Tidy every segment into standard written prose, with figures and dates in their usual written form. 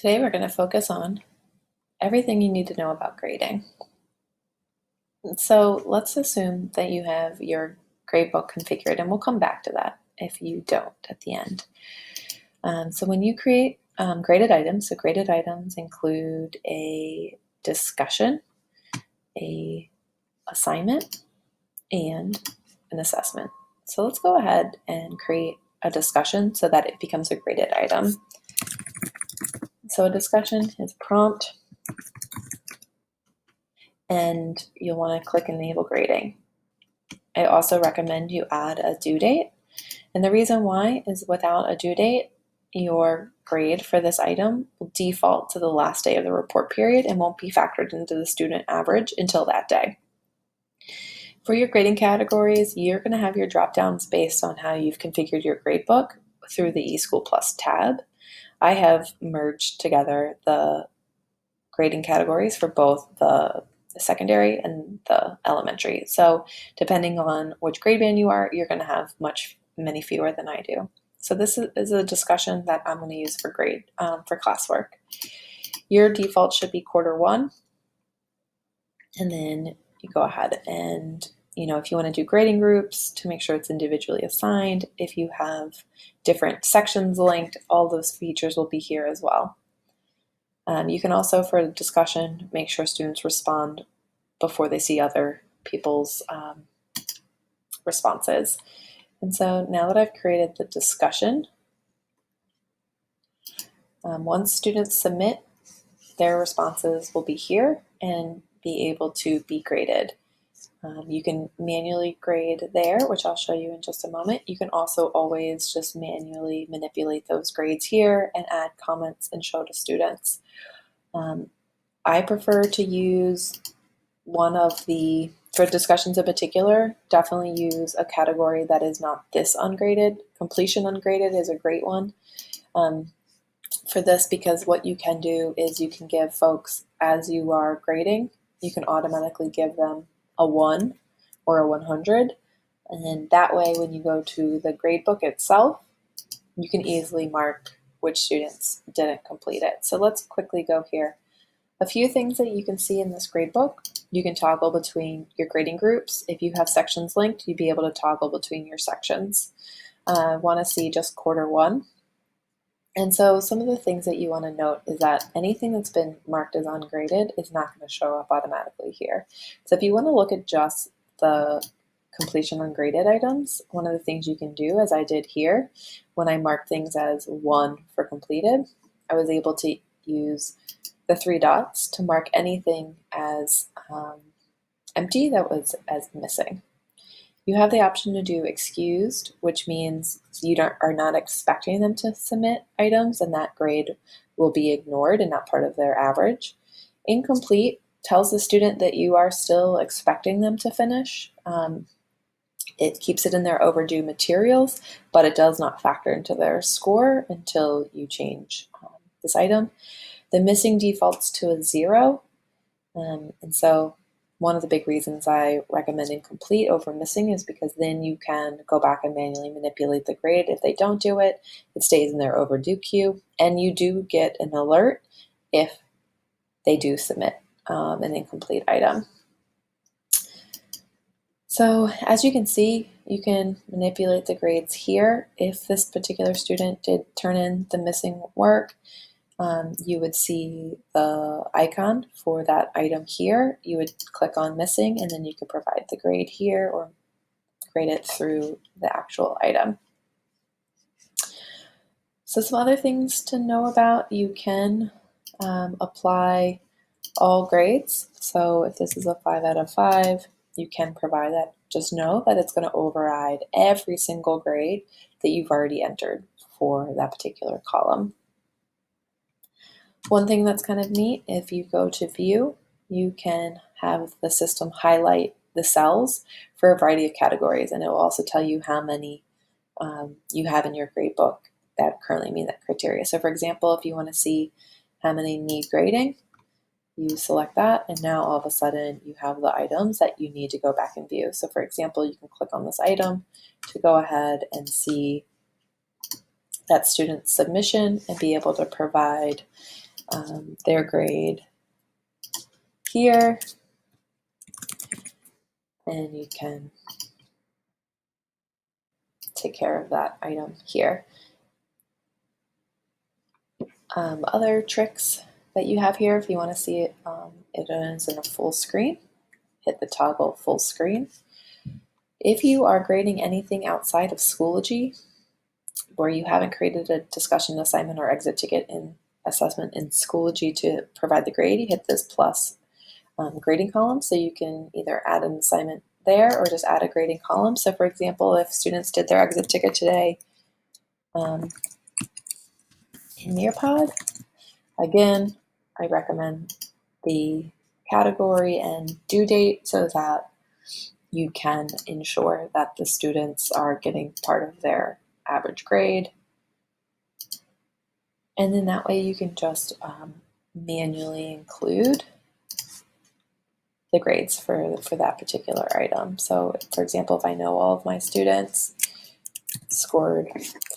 Today we're going to focus on everything you need to know about grading. So let's assume that you have your gradebook configured, and we'll come back to that if you don't at the end. So when you create graded items, so graded items include a discussion, a assignment, and an assessment. So let's go ahead and create a discussion so that it becomes a graded item. So a discussion is prompt, and you'll want to click Enable Grading. I also recommend you add a due date. And the reason why is without a due date, your grade for this item will default to the last day of the report period and won't be factored into the student average until that day. For your grading categories, you're going to have your drop-downs based on how you've configured your gradebook through the eSchool Plus tab. I have merged together the grading categories for both the secondary and the elementary. So depending on which grade band you are, you're going to have many fewer than I do. So this is a discussion that I'm going to use for for classwork. Your default should be Q1, and then you go ahead and if you want to do grading groups to make sure it's individually assigned, if you have different sections linked, all those features will be here as well. You can also, for the discussion, make sure students respond before they see other people's responses. And so now that I've created the discussion, once students submit, their responses will be here and be able to be graded. You can manually grade there, which I'll show you in just a moment. You can also always just manually manipulate those grades here and add comments and show to students. I prefer to use for discussions in particular, definitely use a category that is not this ungraded. Completion ungraded is a great one for this, because what you can do is you can give folks, as you are grading, you can automatically give them a 1 or a 100. And that way, when you go to the gradebook itself, you can easily mark which students didn't complete it. So let's quickly go here. A few things that you can see in this gradebook: you can toggle between your grading groups. If you have sections linked, you'd be able to toggle between your sections. Want to see just Q1. And so some of the things that you want to note is that anything that's been marked as ungraded is not going to show up automatically here. So if you want to look at just the completion ungraded items, one of the things you can do, as I did here, when I marked things as 1 for completed, I was able to use the 3 dots to mark anything as empty that was as missing. You have the option to do excused, which means you are not expecting them to submit items, and that grade will be ignored and not part of their average. Incomplete tells the student that you are still expecting them to finish. It keeps it in their overdue materials, but it does not factor into their score until you change this item. The missing defaults to a 0, and so one of the big reasons I recommend incomplete over missing is because then you can go back and manually manipulate the grade. If they don't do it, it stays in their overdue queue, and you do get an alert if they do submit an incomplete item. So as you can see, you can manipulate the grades here. If this particular student did turn in the missing work, you would see the icon for that item here. You would click on missing, and then you could provide the grade here or grade it through the actual item. So some other things to know about: you can apply all grades. So if this is a 5 out of 5, you can provide that. Just know that it's going to override every single grade that you've already entered for that particular column. One thing that's kind of neat, if you go to view, you can have the system highlight the cells for a variety of categories, and it will also tell you how many you have in your gradebook that currently meet that criteria. So for example, if you want to see how many need grading, you select that, and now all of a sudden you have the items that you need to go back and view. So for example, you can click on this item to go ahead and see that student's submission and be able to provide their grade here, and you can take care of that item here. Other tricks that you have here, if you want to see it, it is in a full screen. Hit the toggle full screen. If you are grading anything outside of Schoology, where you haven't created a discussion assignment or exit ticket in assessment in Schoology to provide the grade, you hit this plus grading column, so you can either add an assignment there or just add a grading column. So for example, if students did their exit ticket today in Nearpod, again, I recommend the category and due date so that you can ensure that the students are getting part of their average grade. And then that way you can just manually include the grades for that particular item. So for example, if I know all of my students scored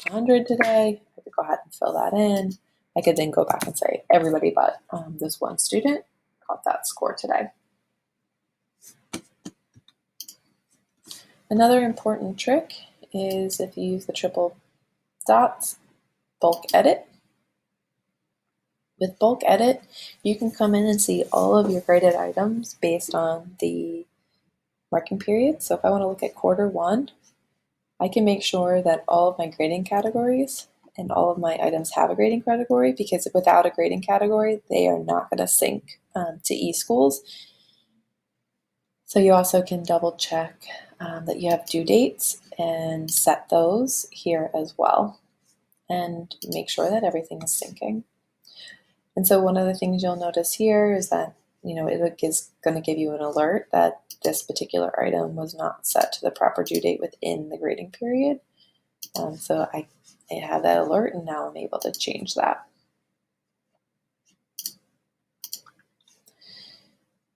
100 today, I could go ahead and fill that in. I could then go back and say everybody but this one student got that score today. Another important trick is if you use the triple dots, bulk edit. With bulk edit, you can come in and see all of your graded items based on the marking period. So if I want to look at Q1, I can make sure that all of my grading categories and all of my items have a grading category, because without a grading category, they are not going to sync to eSchools. So you also can double check that you have due dates and set those here as well, and make sure that everything is syncing. And so one of the things you'll notice here is that, it is going to give you an alert that this particular item was not set to the proper due date within the grading period. So I have that alert, and now I'm able to change that.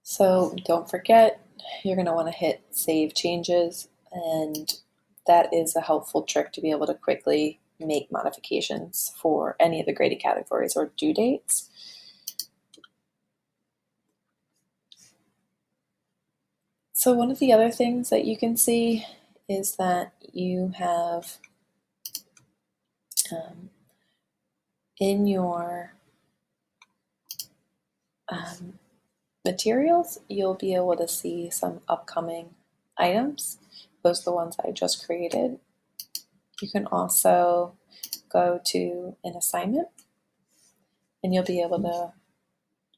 So don't forget, you're going to want to hit Save Changes, and that is a helpful trick to be able to quickly make modifications for any of the grading categories or due dates. So one of the other things that you can see is that you have in your materials, you'll be able to see some upcoming items. Those are the ones I just created. You can also go to an assignment, and you'll be able to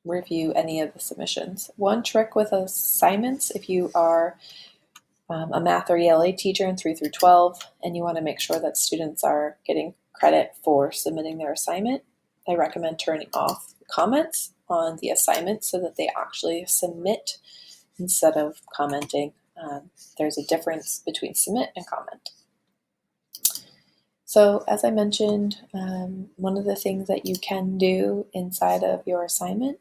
review any of the submissions. One trick with assignments, if you are a math or ELA teacher in 3 through 12, and you want to make sure that students are getting credit for submitting their assignment, I recommend turning off comments on the assignment so that they actually submit instead of commenting. There's a difference between submit and comment. So as I mentioned, one of the things that you can do inside of your assignment,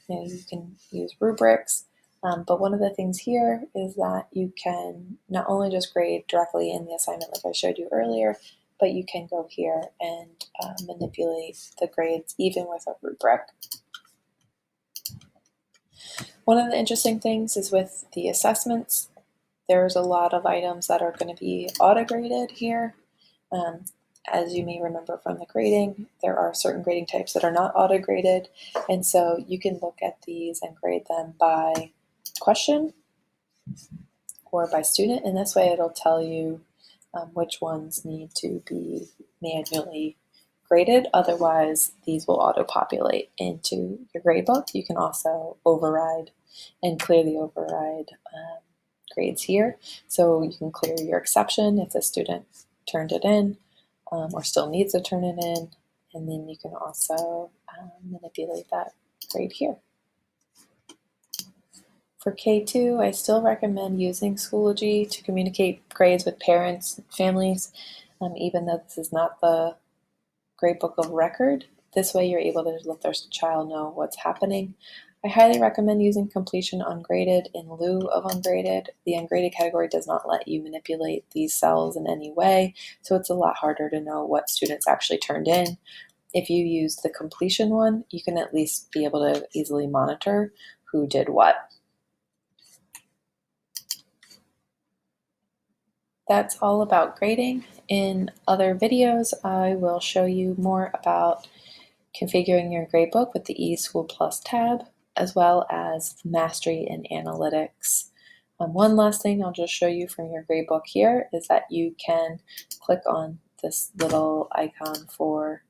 you can use rubrics, but one of the things here is that you can not only just grade directly in the assignment like I showed you earlier, but you can go here and manipulate the grades even with a rubric. One of the interesting things is with the assessments, there's a lot of items that are going to be auto-graded here. As you may remember from the grading, there are certain grading types that are not auto-graded, and so you can look at these and grade them by question or by student, and this way it'll tell you which ones need to be manually graded. Otherwise, these will auto-populate into your gradebook. You can also override and clear the override grades here. So you can clear your exception if the student turned it in or still needs to turn it in, and then you can also manipulate that grade here. For K2, I still recommend using Schoology to communicate grades with parents and families, even though this is not the gradebook of record. This way you're able to let their child know what's happening. I highly recommend using completion ungraded in lieu of ungraded. The ungraded category does not let you manipulate these cells in any way, so it's a lot harder to know what students actually turned in. if you use the completion one, you can at least be able to easily monitor who did what. That's all about grading. In other videos, I will show you more about configuring your gradebook with the eSchool Plus tab, as well as mastery and analytics. One last thing I'll just show you from your gradebook here is that you can click on this little icon for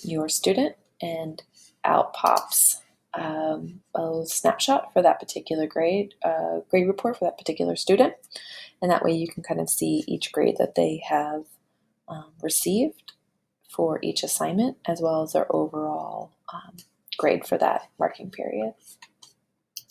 your student and out pops a snapshot for that particular grade report for that particular student. And that way you can kind of see each grade that they have received for each assignment, as well as their overall grade for that marking period.